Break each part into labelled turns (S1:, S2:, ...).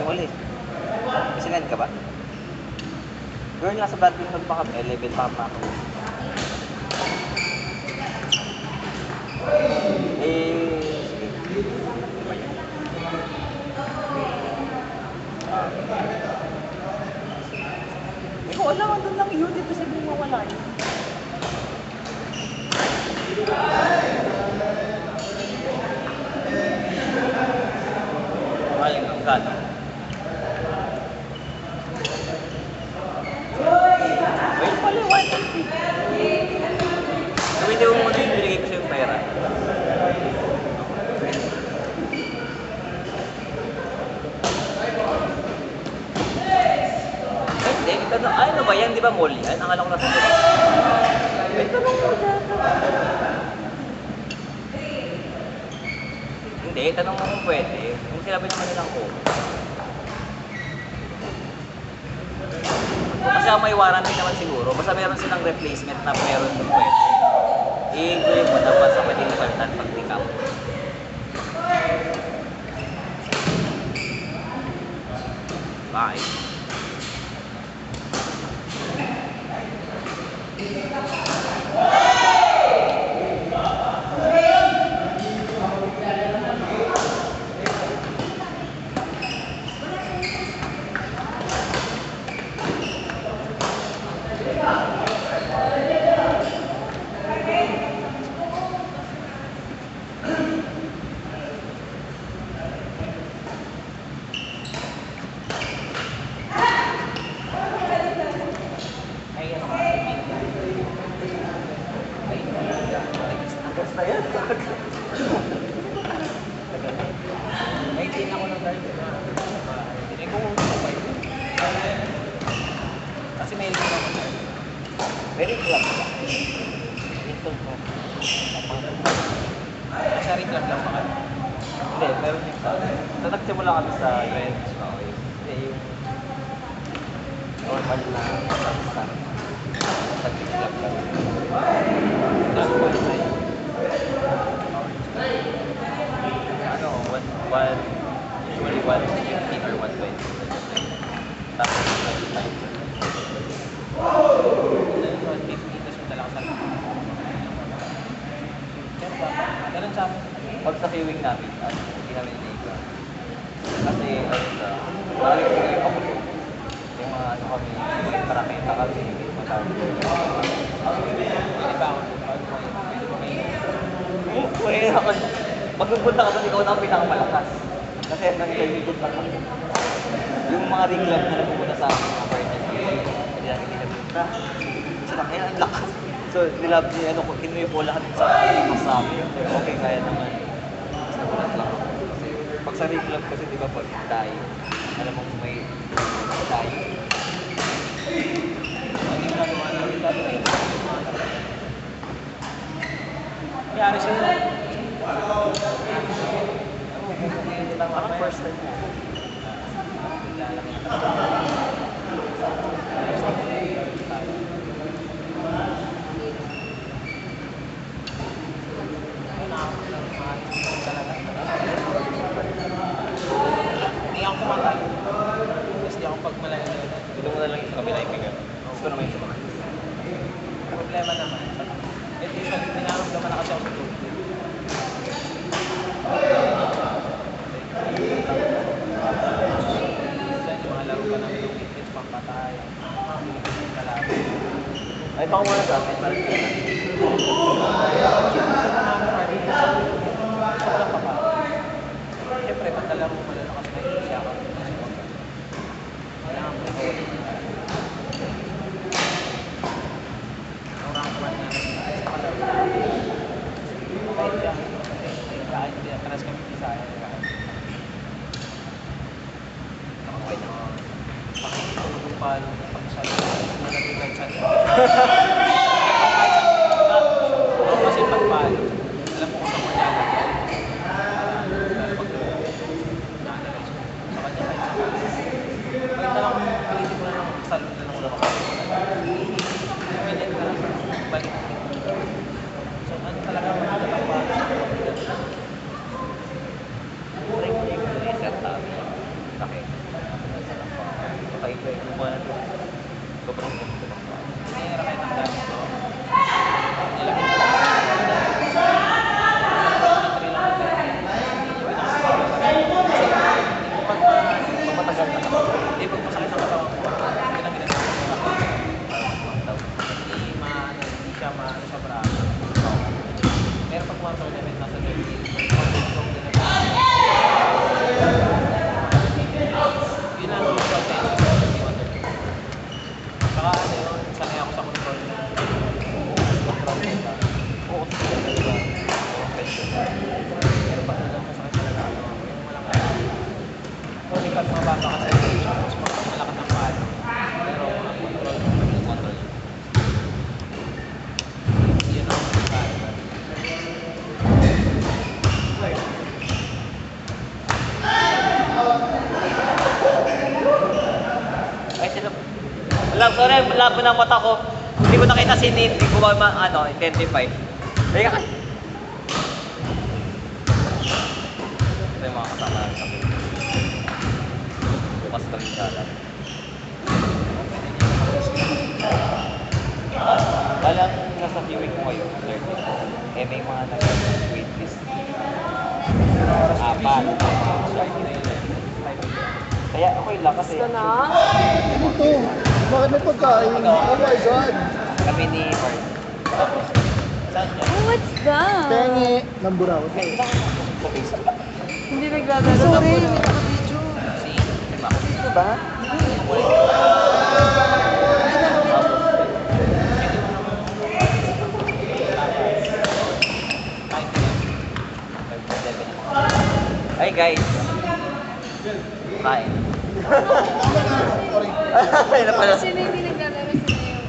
S1: Yung ulit. Isinan ka ba? Girl, nasa badminton pa kami. Level pa kami ako. Sige. Hindi ko alam, andun lang yun. Dito sabihin mo wala yun. Maling ang gano. Wait pala, 180. Gawin mo muna yung binigay ko sa yung pera. Ay, ano ba yan? Di ba mall yan? Ang alam ko nasa mall. May tanong mo dyan. Hindi, tanong mo kung pwede. Kung sinabi naman nilang ko. Kasi may warranty naman siguro. Basta meron silang replacement na meron kung pwede. I-include mo na pa sa pwedeng ipalitan pag pick up. Bye. Kasi may rin ako sir. Very club ba? Ito po. Kasi rin club lang pa ka? Hindi, meron yung sa... Nagsimula kami sa Reds. Hindi, yung... normal na star. Nag-club lang. Club po yun sa'yo. Ano, usually 115 or 120. Tapos 25. Ganun sa amin. Pag sa queuing namin, hindi namin iniiba. Kasi, marami ko yung kapulo. Yung mga ano kami, yung parakita kami, matawag ko. Hindi ba ako? Pwede ako. Pagpupunta ka doon, ikaw na ang pinakamalakas. Kasi hanggang ikot lang kami. Yung mga ring club na napupunta sa akin, mga partner, hindi namin kinapunta. Sila kaya ang lakas. So, nilab niya, kinuwi po lahat sa amin. Okay, kaya naman. Mas nagulat lang ako. Kasi, pag sa ring club kasi, di ba, pag tayo, alam mo kung may tayo. Hindi mo na lumalang tayo. Kaya siya. Parang first time mo. Hindi ako kumakal. Kasi di ako pagmalayan. Dito mo na lang yung kabila ibigan. Gusto ko naman yung sumakal. Problema naman. Eh, di sa pinaramdaman na kasi ako sa tubig. Ay, baka muna sa akin. Parang kaya siyempre, magdala mo malalakas na yung siya. Kailangan mo ikaw. Ang rank 1 na sa palaro. Kahit siya. Kahit siya. Paras kami sa akin. Kumuha na to. Sobrang ganda.
S2: Mahirap kayo ng gamit ko.
S1: Matagal na ako.
S2: Hindi po masakit sa katawan ko. Hindi lang ginagawa ko. Hindi siya maano sa braso. Pero pag 1 tournament, nasa 30. Yun ang usual tennis sa 21 tournament. Saka ano yun, sanay ako sa control na. Control nila.
S1: Oo, kasi talaga. Professional.
S2: Pero pag nalang masakit talaga ako, yung walang ano. Kasi pag mababa ka sa station, mas malakas ang palo. Pero ang control mo, yung control. Yun ang palo.
S1: Ay, sila. Wala, sorry, malabo na ang mata ko. Hindi ko nakita si Nate. Hindi ko identify. Teka ka. Ito yung mga kasama namin sa film. Bukas kami siya lang. Balang nasa viewing ko ngayon, 30. May mga nag-waitlist. Apat. Kaya okay lang kasi.
S3: Gusto na?
S4: Ano to? Bakit may pagkain? Oh my God!
S1: Kami ni Mark. Tapos, saan niya?
S3: Oh, what's that?
S4: Penge ng buraw.
S3: Hindi naglalaro
S4: Sorry,
S3: na
S4: may
S3: po.
S4: naka-video.
S1: Si Mac.
S4: Ano ba?
S1: Hi guys. Kain. Ay na pala.
S3: Sino hindi naglalaro sa ngayon?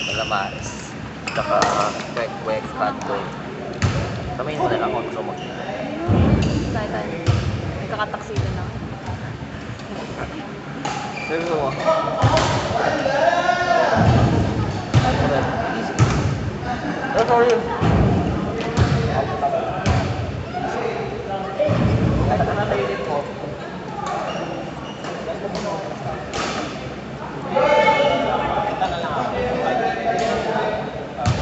S1: Calamares. Tsaka kwek-kwek, hotdog. Kami mo na lang ako gusto mag
S3: Tayo. Nagkakataksida na.
S1: Seryo mo. Oh, sorry. Nakatayo din po.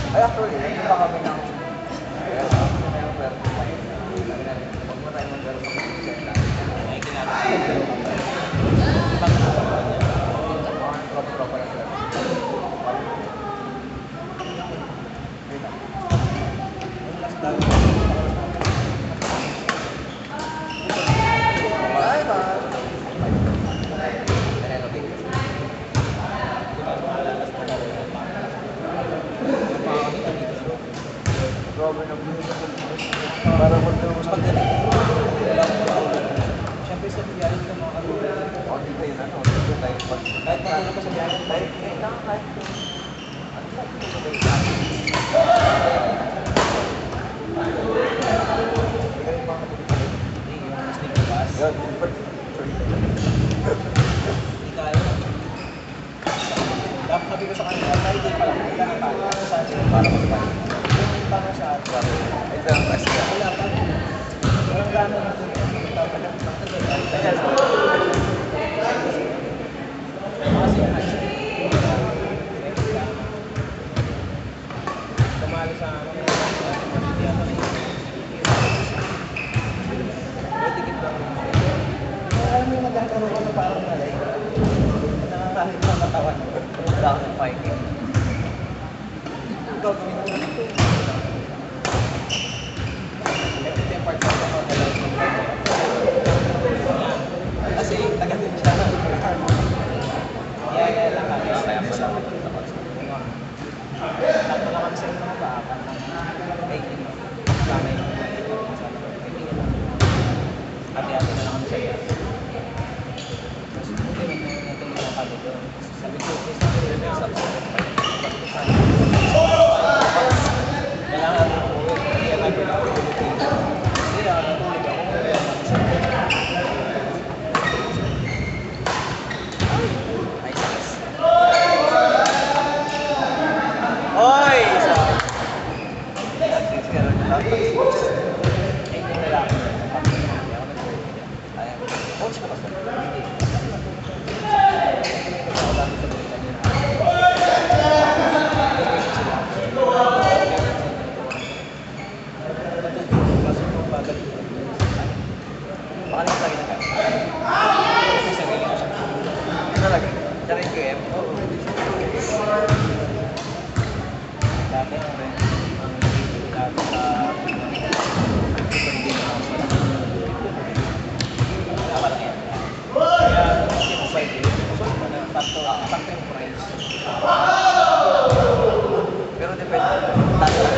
S1: Ay, actually, nagpunta kami ng huwag mo tayo maglaro sa computer na.
S2: Ay, ginagawa.
S1: Para magtulong sa
S2: Siyempre sa biyahe ka mga kalula.
S1: o dito yun ano, dito tayo
S2: Kahit matulog ka sa biyahe,
S1: kahit kahit ano ba dito ba yung
S2: hindi yung sleep bus.
S1: yun,
S2: Hindi tayo. Dapat sabi ko sa kanila, tayo din pala. Hindi na tayo. Sa atin, para mag-bike. Yung tanong sa atin.
S1: ito ang kasi
S2: Wala pa. Walang gano'n na ito. Kasi high school. Tumalo sa amin. Pwede kita. Alam mo yung nagkakaroon ko na parang malay. Nakakalit ng katawan.
S1: wala ako ng fighting.
S2: Ang gagawin ko na ito. Ito yung part sa ako na lang. Kasi taga din siya. Yaya lang kami.
S1: Kaya pala ako
S2: Takto lang kami sa inyo mga baka. Ay, kamay ng mga ito. Hati-hati na lang kami sa iyo. Tapos buti may natulungan kami doon. Sabi ko, sa kailangan ako umuwi. Kaya tayo na ako umuwi. Hindi na, natulog ako.
S1: nice.
S2: Hoy! Isa!
S1: Nag-discount na lang.
S2: Ay, hindi na lang.
S1: Ayan. Coach ka ba sa? Hindi. sa ginagawa.
S2: May sarili ko siya.
S1: Talaga? Sarili ko M? Oo.
S2: Dati ang friend, ang dati sa super game ako sa tama lang yan. Kaya, kasi mo 5 days, so, sakto yung price.
S1: Pero depende. Dati lang.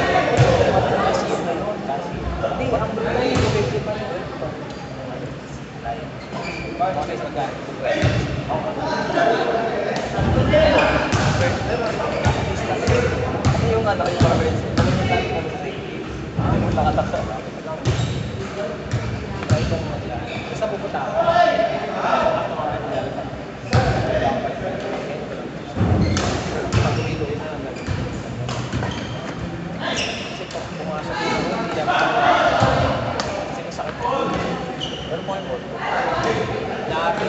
S2: Kasi yun na yun, kasi. Hindi, ang brand yung 50 pa rin. Mga guys, magkano?
S1: Kasi yung ano, yung preference, talagang dati ko sa safety. Yung nakataksa na.
S2: Try kong mag-ano. Basta pupunta ako. Pag tumilo na lang gagawin. Kasi pag pumasok ko, hindi ako kasi masakit ko. Pero mo yung dati,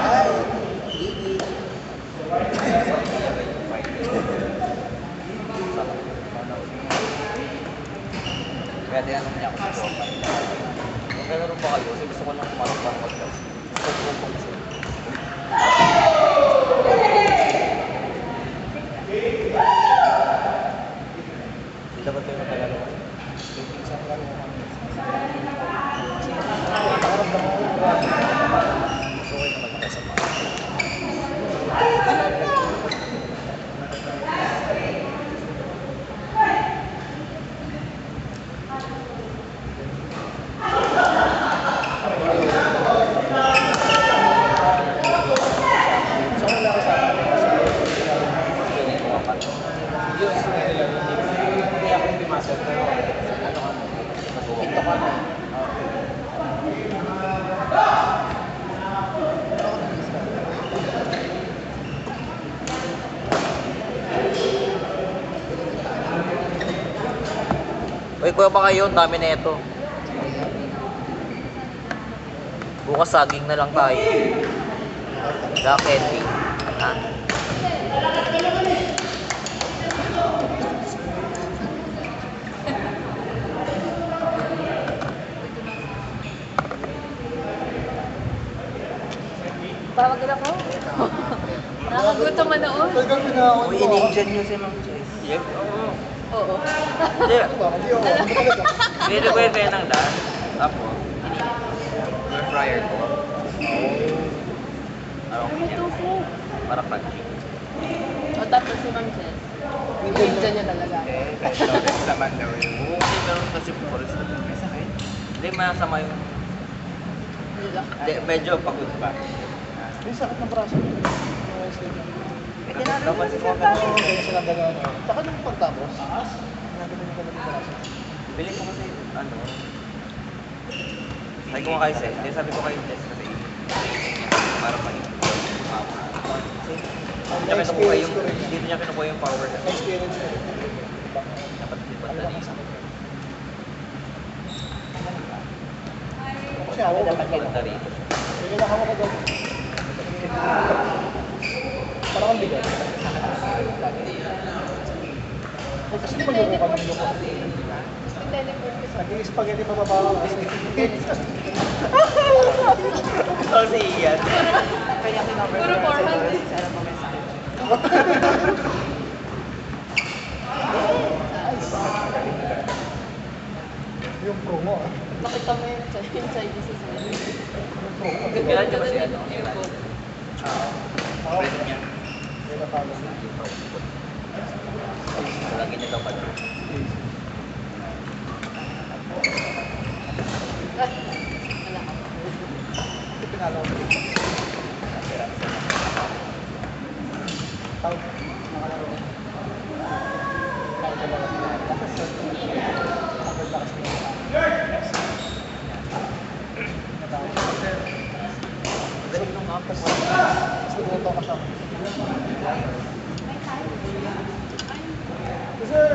S4: Ay, gigi.
S1: Kaya tinanong niya ako sa sofa. Kung gano'n ba kayo, kasi gusto ko lang pumasok para mag-class. Gusto ko pong kasi. Dapat kayo matagalo.
S2: isang laro kami. Kasi
S1: Nakaramdam mo kung gusto ko yung magkasama.
S2: so wala ko sa akin. Yun, hindi ako yung master pero ano ka, ito ka na.
S1: Uy, kuya ba kayo? Ang dami na ito. Bukas saging na lang tayo. Sa candy. Ha?
S3: Tawag na ako. Nakakagutom manood.
S4: Talagang pinahon
S1: Uy,
S4: ko.
S1: in-agent nyo si Ma'am Jess. Yep.
S3: Oo.
S1: Hindi.
S4: Ano ba? Hindi ako. Ano talaga?
S1: Nirequest kayo ng daan. Tapos, yung fryer ko. Ano?
S3: May tofu.
S1: Para crunchy.
S3: O tapos si Ma'am Jess. Ninja niya talaga.
S2: Saman daw yun.
S1: Oo, kasi meron kasi forest na may sakit. Hindi, masama yung... Hindi, medyo pagod pa.
S4: May sakit ng braso.
S1: Pwede na rin
S4: Dapat
S1: yung
S4: si Kota
S1: sinabi.
S4: Kaya sila gano'n. Tsaka nung pagtapos, nagano'n yung gano'n yung braso.
S1: Bili ko kasi, ano... Sabi ko nga kay Seth. Hindi, sabi ko kay Jess kasi training niya. Para pag-ibig ko. Hindi niya kinukuha yung...
S4: ko rin.
S1: Hindi niya kinukuha yung power na.
S4: Experience ko rin.
S1: Dapat lipat
S4: Ano
S1: na
S4: ba
S1: dito.
S4: masakit? Kasi ako,
S1: Dapat lipat rito.
S4: Sige na ako doon. Parang ang bigat. Eh, kasi di ba loko ka ng loko?
S3: Teleport ko sa...
S4: Naging spaghetti pababa ka kasi.
S1: Oh, si Ian.
S3: Puro 400.
S4: Yung promo ah.
S3: Nakita mo yung Chinese sa
S1: Kailan niya ba si ano?
S4: Ako,
S1: Friend niya.
S4: may natalo.
S1: Lagi niya daw pala.
S3: Wala ka.
S4: Ito pinalo ko. Tawag, nakalaro ko. Tawag ko lang. Tawag lakas mo. Natawag.
S1: Galing nung campus.
S4: Mas nagluto ka siya. Sir,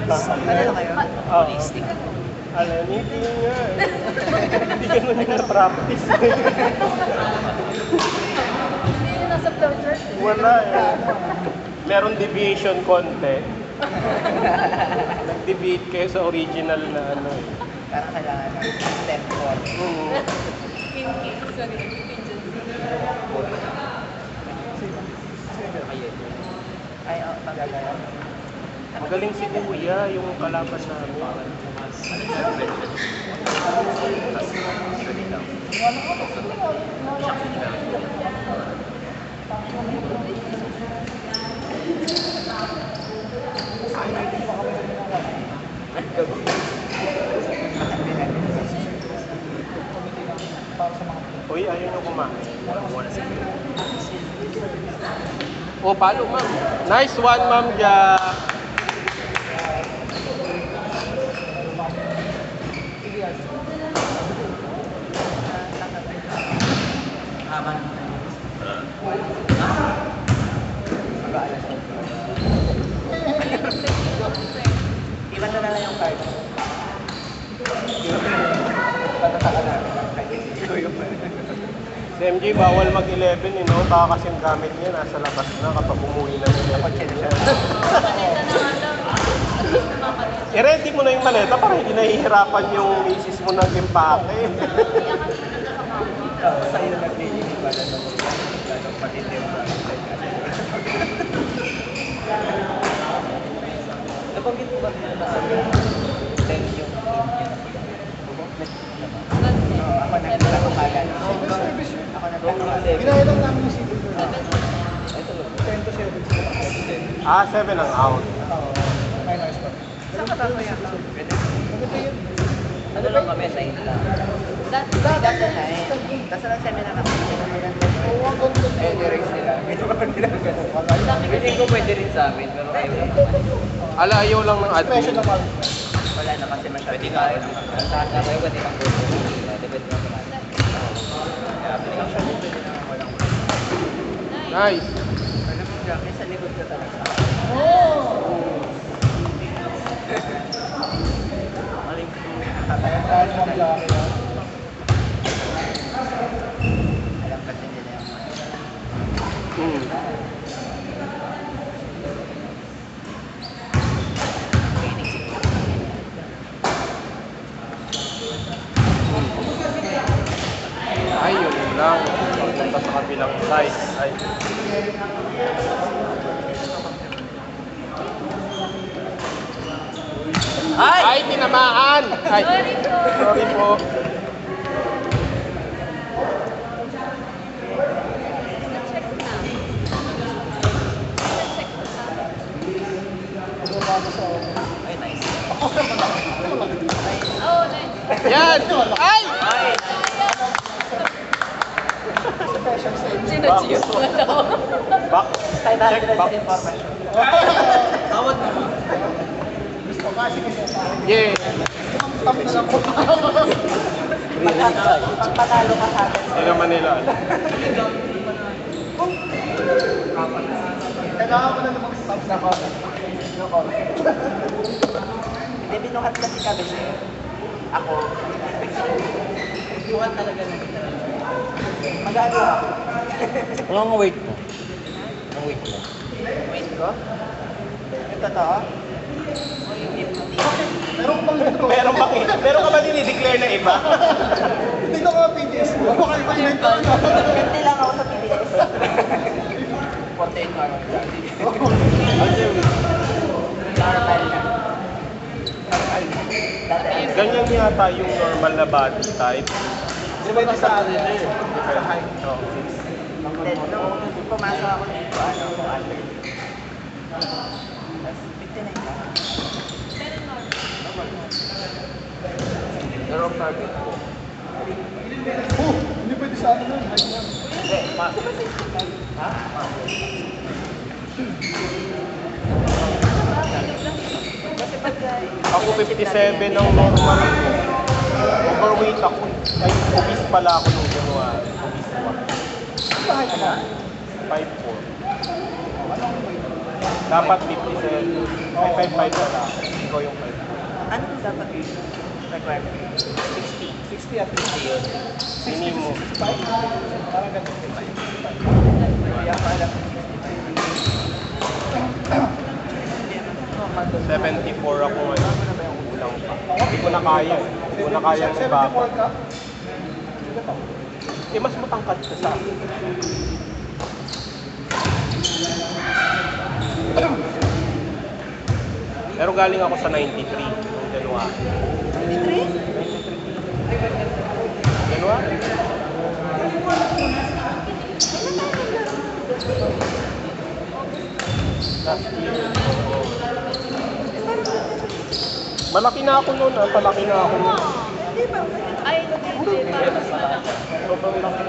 S4: Basta.
S1: Ano na kayo? Holistic.
S5: Alam, hindi nga. Hindi ganun yung na-practice.
S3: Hindi yun nasa flow chart.
S5: Wala eh. Meron deviation konti. Nag-debate kayo sa original na ano eh.
S1: Parang kailangan ng step 4.
S3: In case, sorry, contingency.
S1: Ay, magagalaw.
S5: Magaling si Kuya, yung kalaban namin. Uy, ayaw nyo kumain. Oh, palo, ma'am. Nice one, ma'am, ja.
S1: Aman. Mag-aalas na. Iwan na lang yung card. Patataka na. Ikaw yung
S5: Si MJ, bawal mag-11 eh, no? Baka kasi yung gamit niya nasa labas na kapag umuwi na nila.
S3: Maleta na nga lang. At least makakaleta.
S5: I-ready mo na yung maleta para hindi nahihirapan yung misis mo ng impake.
S3: Iyakan mo na sa mama.
S1: sa'yo naglilinig pala ng matindi yung nabanggit mo ba nila na ano? 10 yung Indian. Oo, ako nagkakapalan. Ako nagkakapalan.
S4: Ginaya lang namin yung civil door.
S1: Ito lang.
S4: 10 to 7.
S5: Ah, 7 ang out.
S4: Minors pa.
S1: Saan ka tataya ka? Pwede.
S4: Maganda yun.
S1: Ano lang kami, 9 lang.
S3: Dati
S1: Dati na eh. Tapos lang seminar ako.
S4: Oo, ang ganda.
S1: Eh, direct nila. Medyo pa nila ganun. Hindi ko pwede rin sa amin, pero ayaw lang naman.
S5: Alayaw lang ng
S4: Expression
S5: admin.
S4: naman.
S1: Wala na kasi masyado tayo. Ang taas na tayo, pwede kang gulong. Depende na naman. Kaya, pwede kang siya pwede na walang
S5: Nice.
S1: alam mo, Jack, sa likod ka talaga. Maling
S4: Kahit Ma'am Jackie.
S1: alam kasi nila yung
S5: Hmm. Ay, yun lang. Pagpunta sa kabilang side. Ay. Ay, tinamaan! Ay,
S3: Sorry po.
S5: sorry po.
S3: Na-check na. Na-check na.
S1: ay, nice.
S3: Oh, nice.
S5: Yan! Ay!
S1: Ay!
S3: Sino Gio? Wala.
S5: Back. Check
S1: 500
S5: back.
S1: information. Tawad mo.
S4: Gusto ka kasi
S5: Yeah.
S4: Stop na lang po.
S1: Pagpatalo ka sa akin.
S5: Hindi naman nila.
S4: Kailangan mo na namang stop na comment. No comment.
S1: Hindi, binuhat kasi kami siya. Ako. Binuhat talaga namin. Mag-ano ako?
S2: Ano ang weight mo? Ang weight mo?
S1: Wait ko? Yung totoo?
S4: Meron ka bang dito?
S5: Meron ka ba dinideclare na iba?
S4: Dito ka PDS mo. Baka iba yung ito.
S1: Hindi lang ako sa PBS. 48 hours. Normal na. Dati,
S5: Ganyan yata yung normal na body type.
S4: Depende sa ano yun.
S1: then, nung pumasok ako dito, ano, under. Tapos, 59 lang. Pero ang target ko.
S4: Oh, hindi pwede sa ano nun. Height lang.
S1: Hindi, ha? Kasi pag
S5: Ako 57 ang normal ko. Overweight ako. Ay, obese pala ako nung January. Obese ako.
S4: Bakit ka?
S5: 5'4". Dapat 57. May 5'5 pala ako. Ikaw yung 5'4".
S1: ano dapat yung requirement? 60.
S4: 60 at least.
S1: Yun.
S5: Minimum.
S4: 65? Parang ganun.
S1: Kaya ako alam ng 65. Hindi naman. mag-
S5: 74 ako ngayon. Kulang pa. Hindi ko na kaya. Hindi ko na kaya ng baba.
S4: 74 ka?
S5: Eh, mas matangkad ka sa akin. Pero galing ako sa 93 noong January. 93? January? Last year. Oo. Malaki na ako noon, palaki na ako noon.
S3: Ay, hindi. Parang
S5: Sobrang laki.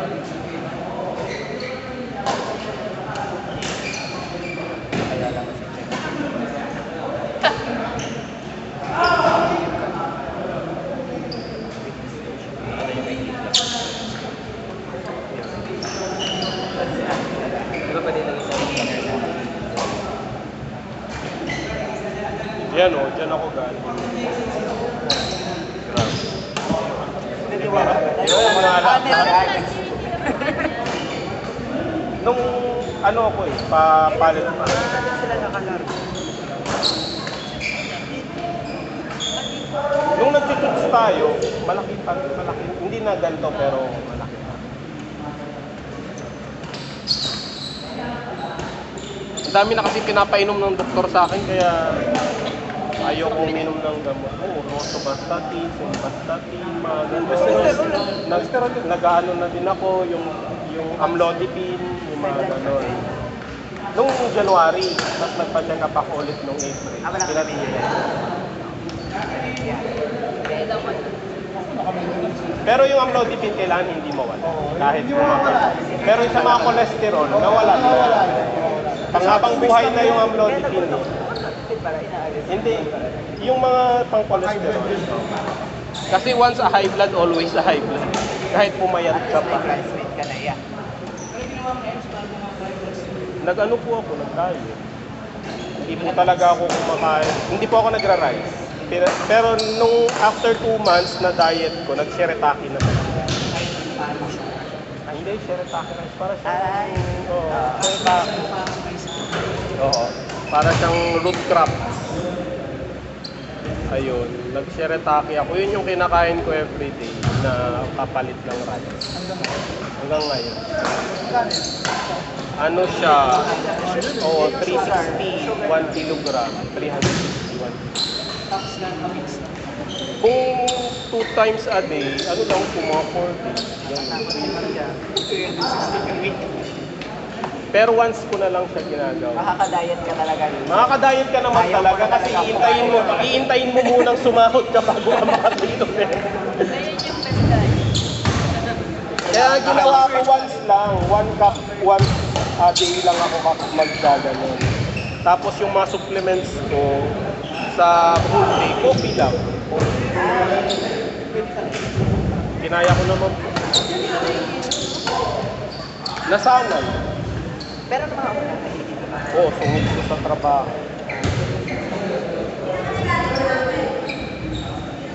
S1: Kaya lang kasi check. Ano yung may clip lang? Di ba pwede lang isang corner na?
S5: Yan o, dyan ako galing. Grabe.
S1: Hindi wala.
S5: Nung ano ako eh, papalit pa.
S1: Sila nakalaro.
S5: Nung nagtitits tayo, malaki pa, malaki. Hindi na ganito pero malaki pa. Ang dami na kasi pinapainom ng doktor sa akin kaya ayaw kong uminom ng gamot. Oo, rosuvastatin, simvastatin, mga ganun. Nag-ano na din ako, yung amlodipine, yung mga ganun. Nung January, tapos nagpa-check up ako ulit nung April. Pinatira. Pero yung amlodipine kailangan hindi mawala. Kahit kumakain. Pero yung sa mga cholesterol, nawala na. Panghabang buhay na yung amlodipine. Hindi. Yung mga pang-cholesterol. Kasi once a high blood, always a high blood. Kahit pumayat ka pa.
S1: Classmate ka na yan.
S5: Nag-ano po ako, nag-diet. Hindi po talaga ako kumakain. Hindi po ako nagra-rice. Pero nung after 2 months na diet ko, nag-shirataki na. Hindi, shirataki rice. Para siyang... Oo, shirataki. Oo. Para siyang root crop. Ayun, nag-shirataki ako. Yun yung kinakain ko everyday na kapalit ng rice. Hanggang ngayon. Ano siya? Oo, 360, 1 kilogram, 361. Kung 2 times a day, ano lang po mga 4 days. Pero once ko na lang siya ginagawa.
S1: Makaka-diet ka talaga rin.
S5: Makaka-diet ka naman
S1: Ayaw
S5: talaga
S1: mo na
S5: kasi
S1: talaga.
S5: iintayin mo munang sumahod ka bago ka makatulog.
S3: Ayun yung best guy.
S5: Kaya ginawa ko once lang, 1 cup, once a day lang ako magdaganon. Tapos yung mga supplements ko sa full day, coffee lang. Kinaya ko naman po. Nasanay.
S1: Pero naman ako na nahilig ka.
S5: Oo, sungit ko sa trabaho.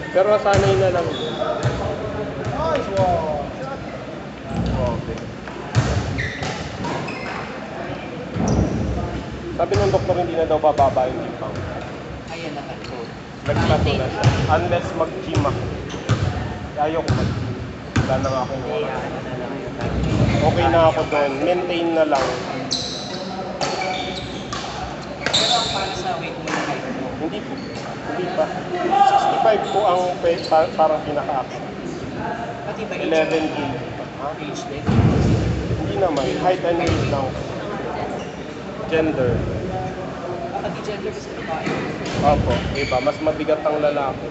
S5: Pero nasanay na lang yun.
S4: Nice, wow.
S5: Okay. Sabi ng doktor hindi na daw bababa yung timbang.
S1: Ayan naman po.
S5: Nagplato na siya. Unless mag-gym ako. Ayaw ko mag-gym. Wala na nga akong
S1: Kaya
S5: oras.
S1: ano na lang yung
S5: Okay na ako doon. Maintain na lang.
S1: Pero ang para sa weight mo yung height mo.
S5: Hindi po. Hindi pa. 65 po ang parang pinaka-action.
S1: Pati ba
S5: 11 kg. Ha?
S1: age din?
S5: Hindi naman. Height and weight lang. Gender.
S1: Pati gender kasi babae.
S5: Opo. Diba? Mas mabigat ang lalaki.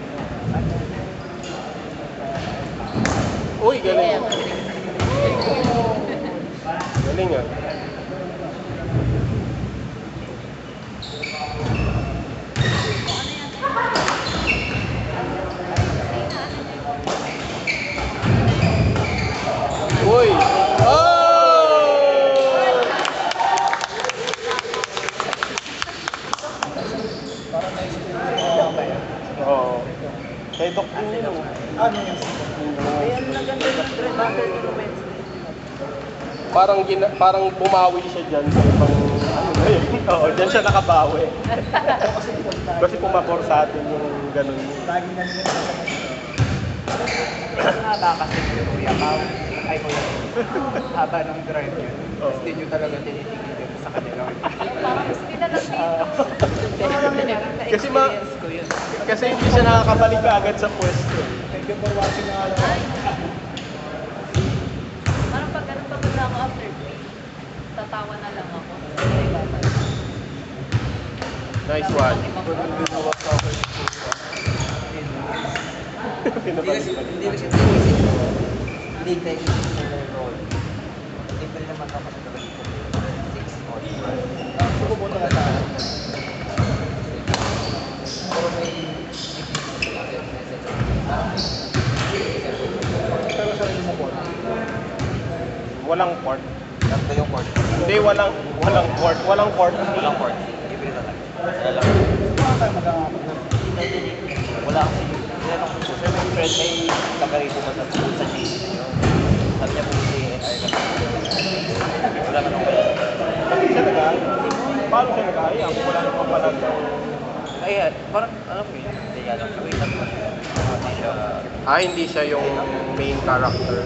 S5: Uy, galing. Galing ah. Uy! Oh! Oo. Kay Doc din yun.
S4: Ano yung
S1: Ayan na ganda ng trend battle ni Wednesday.
S5: Parang bumawi siya dyan sa ibang ano Ayun, oo, dyan siya nakabawi. Kasi pumapor sa atin yung ganun.
S4: Lagi na nila sa
S2: Nakakasip yung Kuya Pao. Ay, Kuya. Haba ng drive yun. Tapos di nyo talaga tinitingin din sa kanila.
S3: Parang mas pinalag dito.
S5: Kasi
S2: Na-experience ko yun.
S5: Kasi hindi siya nakakabalik agad sa pwesto.
S4: Thank you for watching na alam.
S3: Parang pag ganun pag ako after 3, tatawa na lang ako.
S5: Nice one.
S1: Hindi kasi hindi tayo sa role. Hindi pa rin naman tapos sa talagang 6 or 4.
S4: Subukan na lang.
S1: Pero may
S4: Pero sa rin mo po.
S5: Walang port.
S1: Ganito yung court.
S5: Hindi, walang port. Walang port.
S1: Walang court. Libre talaga. Wala lang.
S4: Wala tayo magkakapag na.
S1: Wala kasi. Tinanong ko po, sir, may friend, may kagarito ba sa GC na yun? Sabi niya po si NR na wala na nung wala.
S5: Bakit siya nag-aaya? Paano siya nag-aaya? Kung wala naman pala sa...
S1: Ay, parang alam mo yun. Hindi nga lang. Sabi natin hindi siya.
S5: hindi siya yung main character.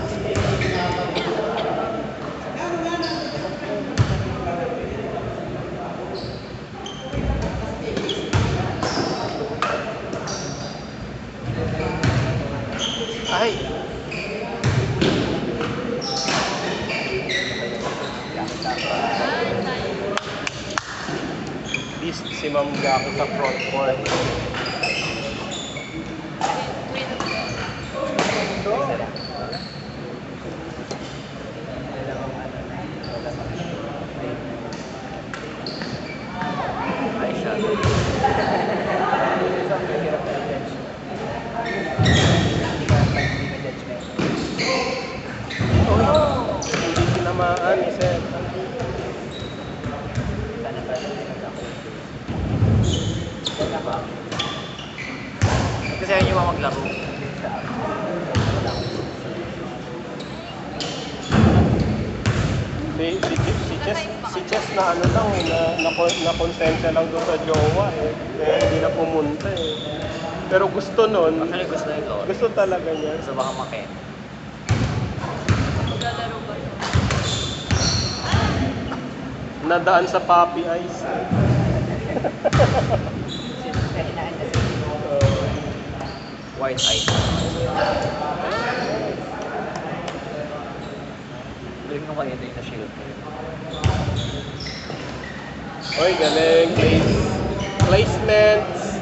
S5: Ay! Beast si Ma'am Jaco sa front court.
S1: Ay, siya.
S2: Isang hirap na i-judge. Hindi ka judgment.
S5: Hindi tinamaan ni Seth.
S2: Sana pa rin ako.
S1: Kasi ayaw niyo maglaro.
S5: Si Chess na ano lang na konsensya lang doon sa jowa kaya hindi na pumunta Pero gusto nun,
S1: Actually, gusto nito.
S5: gusto talaga niya.
S1: Gusto baka makin.
S3: Maglalaro ba?
S5: Nadaan sa puppy eyes.
S2: Kahinaan kasi.
S1: White eye. Galing nung kanina yung na-shield ko yun.
S5: Oy, galing. Placements.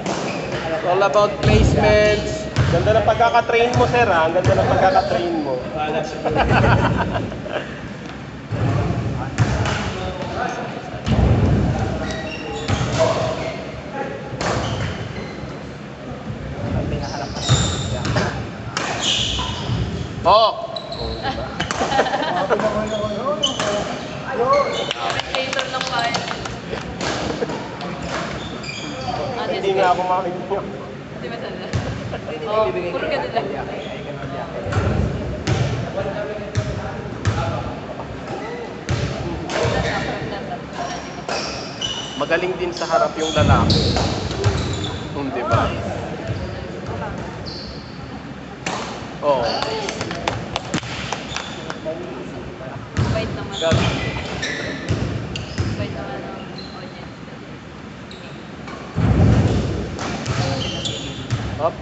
S5: It's all about placements. Ganda ng pagkakatrain mo, sir, ha? Ang ganda ng pagkakatrain mo.
S2: Ang pinaharap na.
S5: Oh!
S4: Ako naman naman.
S3: Spectator lang kaya.
S5: Hindi nga ako makinig.
S3: Di ba sana? Oo, puro ka nila.
S2: Ay, ganun yan.
S5: Magaling din sa harap yung lalaki. Di ba? Oh.
S3: Bait naman.
S1: Gabi.
S3: Bait naman ang audience.
S5: Up.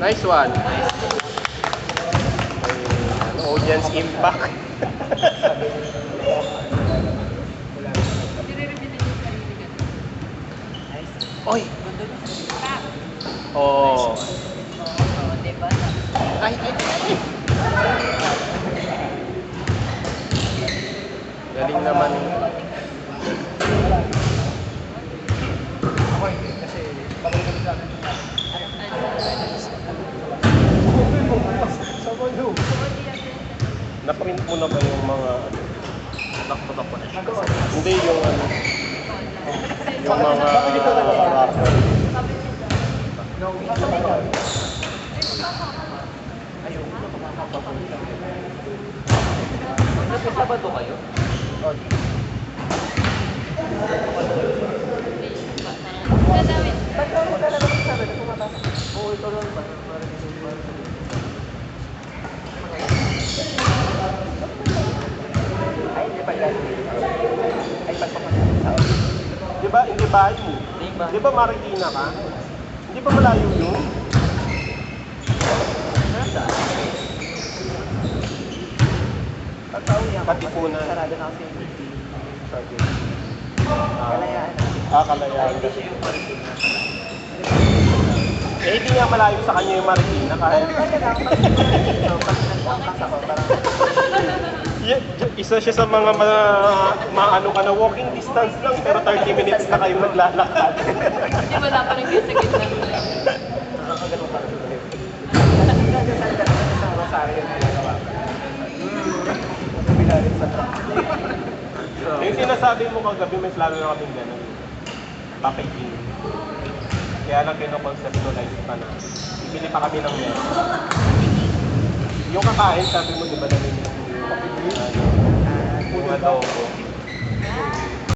S5: Nice one. Audience impact.
S3: Nire-review din yung sarili ka.
S5: Oy.
S3: Pa!
S5: Oh.
S3: Oo, diba?
S5: Ay. Galing naman.
S2: Ako hindi kasi pag-ulit sa akin.
S5: Na-print mo na ba yung mga
S1: Tutok-tutok ko na siya.
S5: hindi yung ano yung mga rapper.
S1: Nasa Sabado kayo?
S3: Dadawin.
S1: Ba't ka talaga magsasabi na pumapasok? Oo, ikaw lang ba? Ay, hindi pa yan. Ay, pagpapasok sa office.
S5: Di ba, hindi ba yun?
S1: Di ba?
S5: Di ba Marikina ka? Hindi ba malayo yun?
S1: Pagka-uwi ako,
S5: Katipunan.
S1: sarado na kasi yung DC.
S5: Sabi.
S1: Kalayaan.
S5: Kalayaan.
S1: Hindi siya yung paritin na.
S5: Eh, hindi nga malayo sa kanya yung Marikina kahit...
S1: Kaya lang, so, pag nag-angkas ako, parang
S5: Isa siya sa mga maano ka na walking distance lang pero 30 minutes na kayo maglalakad.
S3: Hindi wala pa rin kayo sa gitna.
S1: nakakagano pa rin. Kasi nagdasal ka naman sa Rosario na ginagawa ko. Bigalit sa truck.
S5: Yung sinasabi mo kagabi, may plano na kaming gano'n. Packaging. Kaya lang kinoconceptualize pa na. Bibili pa kami ng meron. Yung kakain, sabi mo, di ba namin yung adobo.